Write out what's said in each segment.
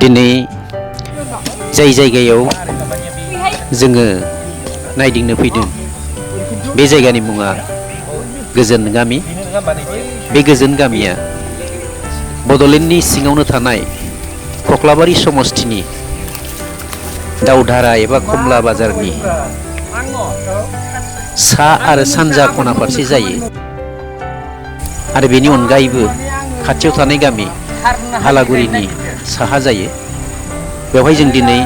दिनै जाय जायगायाव जोङो नायदिंनो फैदों बे जायगानि मुङा गोजोन गामि। बे गोजोन गामिया बड'लेण्डनि सिङावनो थानाय कक्लाबारि समस्तिनि दावधारा एबा कमला बाजारनि सा आरो सानजा खना फारसे जायो। आरो बेनि अनगायैबो खाथियाव थानाय गामि हालागुरिनि साहा जायो। बेवहाय जों दिनै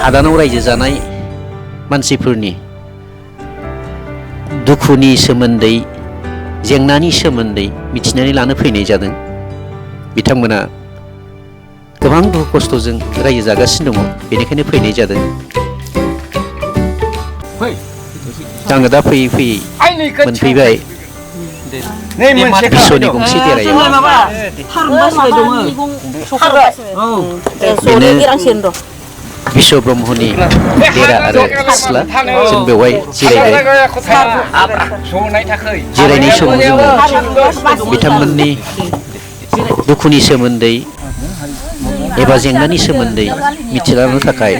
हादानाव रायजो जानाय मानसिफोरनि दुखुनि सोमोन्दै जेंनानि सोमोन्दै मिथिनानै लानो फैनाय जादों। बिथांमोना गोबां दुखु खस्थ'जों रायजो जागासिनो दङ, बेनिखायनो फैनाय जादों। आङो दा फैयै फैयै मोनफैबाय बिश्वनि गंसे देरायाव। बेनो बिश्व ब्रह्मनि देरा आरो सिथ्ला। जों बेवहाय जिरायबाय। जिरायनाय समाव जोङो बिथांमोननि दुखुनि सोमोन्दै एबा जेंनानि सोमोन्दै मिथिलांनो थाखाय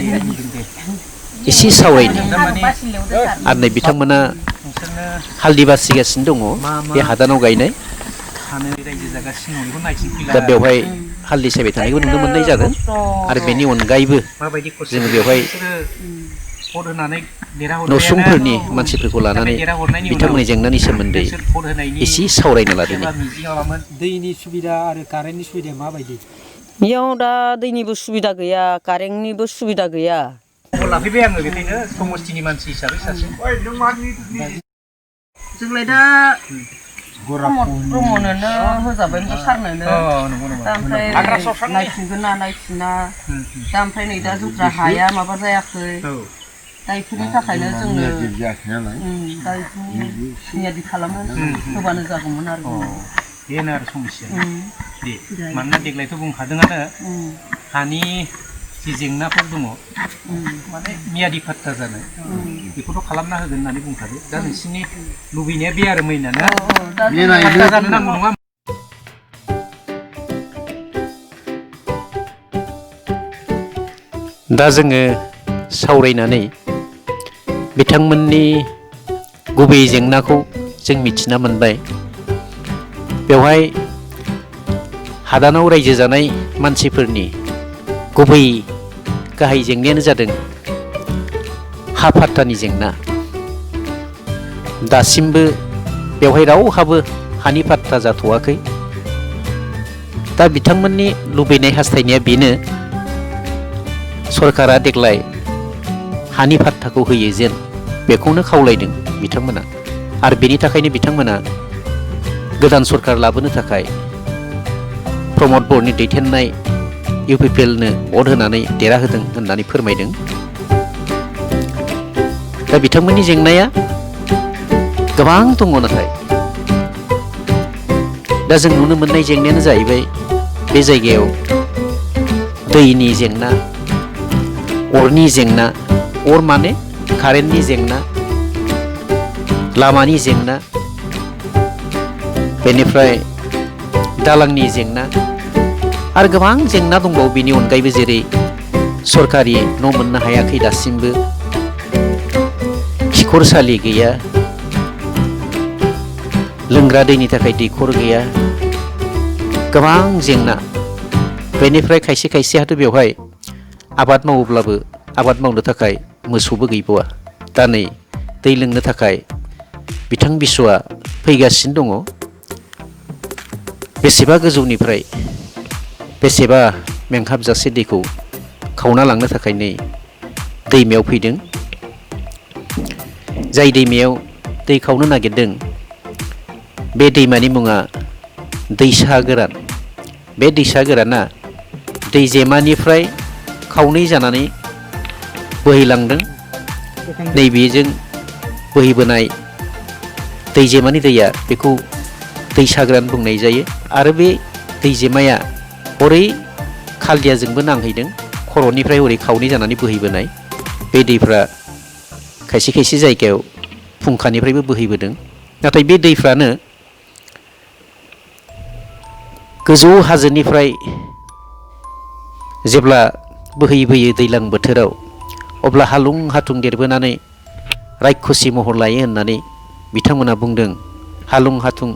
एसे सावरायनो आरो नै बिथांमोना हालदै बासिगासिनो दङ बे हादानाव गायनाय। दा बेवहाय हालदै सायबाय थानायखौ नुनो मोननाय जादों। आरो बेनि अनगायैबो जोङो बेवहाय नसुंफोरनि मानसिफोरखौ लानानै बिथांमोननि जेंनानि सोमोन्दै एसे सावरायनो लादों। दैनि सुबिदा आरो कारेन्टनि सुबिदाया माबायदि? बेयाव दा दैनिबो सुबिदा गैया, कारेन्टनिबो सुबिदा गैया। लाफैबाय आङो बेखायनो समस्तिनि मानसि हिसाबै सासे। जोंलाय दा ब्रह्मनोनो होजाबाय सारनोनो। दा ओमफ्राय नायफिनगोन ना नायफिना, दा ओमफ्राय नै दा जोंफ्रा हाया माबा जायाखै। दा बेफोरनि थाखायनो जोंनो दा बेखौ नियादि खालामनानै होबानो जागौमोन आरो। बेनो आरो समस्या। दे मानोना देग्लायथ' बुंखादोंआनो हानि जि जेंनाफोर दङ माने मियादि फात्ता जानाय बेखौथ' खालामना होगोन होननानै बुंखादों। दा नोंसिनि लुबैनाया बे आरो मेइनानो फात्ता जानो नांगौ नङा। दा जोङो सावरायनानै बिथांमोननि गुबै जेंनाखौ जों मिथिना मोनबाय। बेवहाय हादानाव रायजो जानाय मानसिफोरनि गुबै गाहाय जेंनायानो जादों हा फात्तानि जेंना। दासिमबो बेवहाय रावहाबो हानि फात्ता जाथ'वाखै। दा बिथांमोननि लुबैनाय हास्थायनाया बेनो सरकारा देग्लाय हानि फात्ताखौ होयो जेन, बेखौनो खावलायदों बिथांमोना। आरो बेनि थाखायनो बिथांमोना गोदान सरकार लाबोनो थाखाय प्रमद बर'नि दैदेननाय UPPLनो भट होनानै देरहाहोदों होननानै फोरमायदों। दा बिथांमोननि जेंनाया गोबां दङ, नाथाय दा जों नुनो मोननाय जेंनायानो जाहैबाय बे जायगायाव दैनि जेंना, अरनि जेंना, अर माने कारेन्टनि जेंना, लामानि जेंना, बेनिफ्राय दालांनि जेंना आरो गोबां जेंना दंबावो। बेनि अनगायैबो जेरै सरकारि न' मोननो हायाखै दासिमबो, खिखरसालि गैया, लोंग्रा दैनि थाखाय दैखर गैया, गोबां जेंना। बेनिफ्राय खायसे खायसेहाथ' बेवहाय आबाद मावोब्लाबो आबाद मावनो थाखाय मोसौबो गैबावा। दा नै दै लोंनो थाखाय बिथां बिश्वआ फैगासिनो दङ। बेसेबा गोजौनिफ्राय बेसेबा मेंहाबजासे दैखौ खावना लांनो थाखाय नै दैमायाव फैदों। जाय दैमायाव दै खावनो नागिरदों बे दैमानि मुङा दैसा गोरान। बे दैसा गोराना दैजेमानिफ्राय खावनै जानानै बोहैलांदों। नैबेजों बोहैबोनाय दैजेमानि दैया बेखौ दैसा गोरान बुंनाय जायो। आरो बे दैजेमाया हरै खालदियाजोंबो नांहैदों, खर'निफ्राय हरै खावनै जानानै बोहैबोनाय। बे दैफ्रा खायसे खायसे जायगायाव फुंखानिफ्रायबो बोहैबोदों। नाथाय बे दैफ्रानो गोजौ हाजोनिफ्राय जेब्ला बोहैबोयो दैज्लां बोथोराव अब्ला हालुं हाथुं देरबोनानै रायखसि महर लायो होननानै बिथांमोना बुंदों। हालुं हाथुं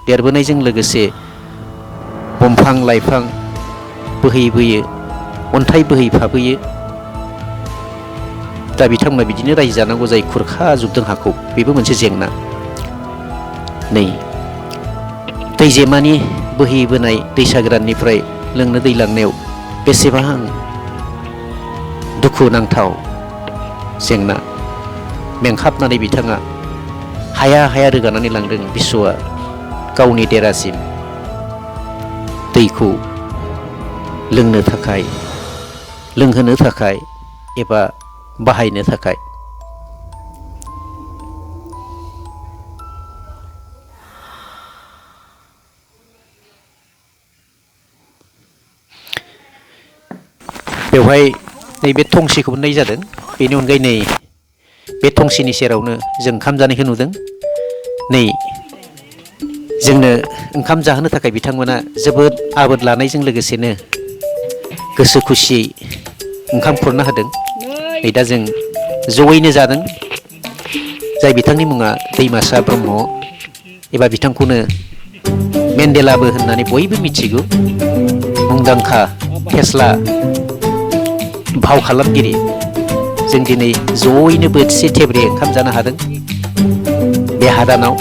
देरबोनायजों लोगोसे दंफां लाइफां बोहैबोयो, अन्थाइ बोहैफाबोयो। दा बिथांमोना बिदिनो रायजो जानांगौ जायो, खुरखाजोबदों हाखौ। बेबो मोनसे जेंना। नै दैजेमानि बोहैबोनाय दैसा गोदाननिफ्राय लोंनो दै लांनायाव बेसेबां दुखुनांथाव जेंना। मेंहाबनानै बिथाङा हाया हाया रोगानानै लांदों बिस्वआ गावनि देरासिम दैखौ लोंनो थाखाय, लोंहोनो थाखाय एबा बाहायनो थाखाय। बेवहाय नैबे थंसिखौ मोननाय जादों। बेनि अनगायै नै बे थंसिनि सेरावनो जों ओंखाम जानायखौ नुदों। नै जोंनो ओंखाम जाहोनो थाखाय बिथांमोना जोबोद आबोद लानायजों लोगोसेनो गोसो खुसियै ओंखाम खुरना होदों। नै दा जों जयैनो जादों। जाय बिथांनि मुङा दैमासा ब्रह्म एबा बिथांखौनो मेन्डेलाबो होननानै बयबो मिथिगौ। मुंदांखा फेस्ला भाव खालामगिरि। जों दिनै जयैनो बोथिसे थेब्रे ओंखाम जानो हादों बे हादानाव।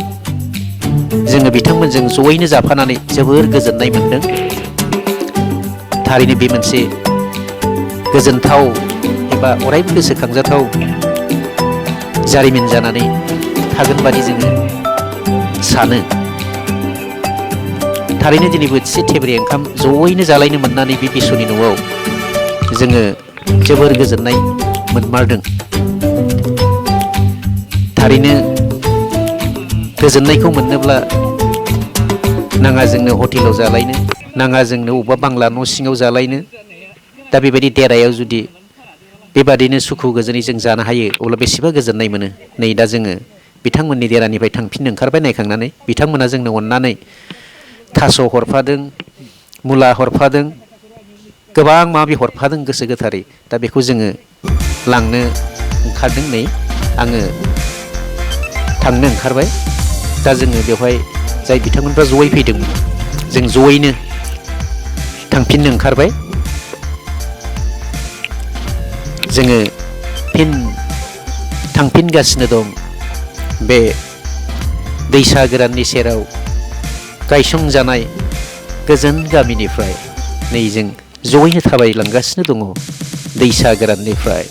जोङो बिथांमोनजों जयैनो जाफानानै जोबोर गोजोननाय मोनदों। थारैनो बे मोनसे गोजोनथाव एबा अरायबो गोसोखांजाथाव जारिमिन जानानै थागोन बादि जोङो सानो। थारैनो दिनै बोथिसे थेब्रे ओंखाम जयैनो जालायनो मोननानै बे बिस्वनि न'आव जोङो जोबोर गोजोननाय मोनमारदों। थारैनो गोजोननायखौ मोननोब्ला नाङा जोंनो हटेलाव जालायनो, नाङा जोंनो अबेबा बांला न' सिङाव जालायनो। दा बेबायदि देरायाव जुदि बेबादिनो सुखु गोजोनै जों जानो हायो अब्ला बेसेबा गोजोननाय मोनो। नै दा जोङो बिथांमोननि देरानिफ्राय थांफिननो ओंखारबाय नायखांनानै। बिथांमोना जोंनो अननानै थास' हरफादों, मुला हरफादों, गोबां माबि हरफादों गोसो गोथारै। दा बेखौ जोङो लांनो ओंखारदों। नै आङो थांनो ओंखारबाय। दा जोङो बेवहाय जाय बिथांमोनफ्रा जयै फैदोंमोन जों जयैनो थांफिननो ओंखारबाय। जोङो फिन थांफिनगासिनो दं बे दैसा गोदाननि सेराव गायसंजानाय गोजोन गामिनिफ्राय। नै जों जयैनो थाबायलांगासिनो दङ दैसा गोदाननिफ्राय।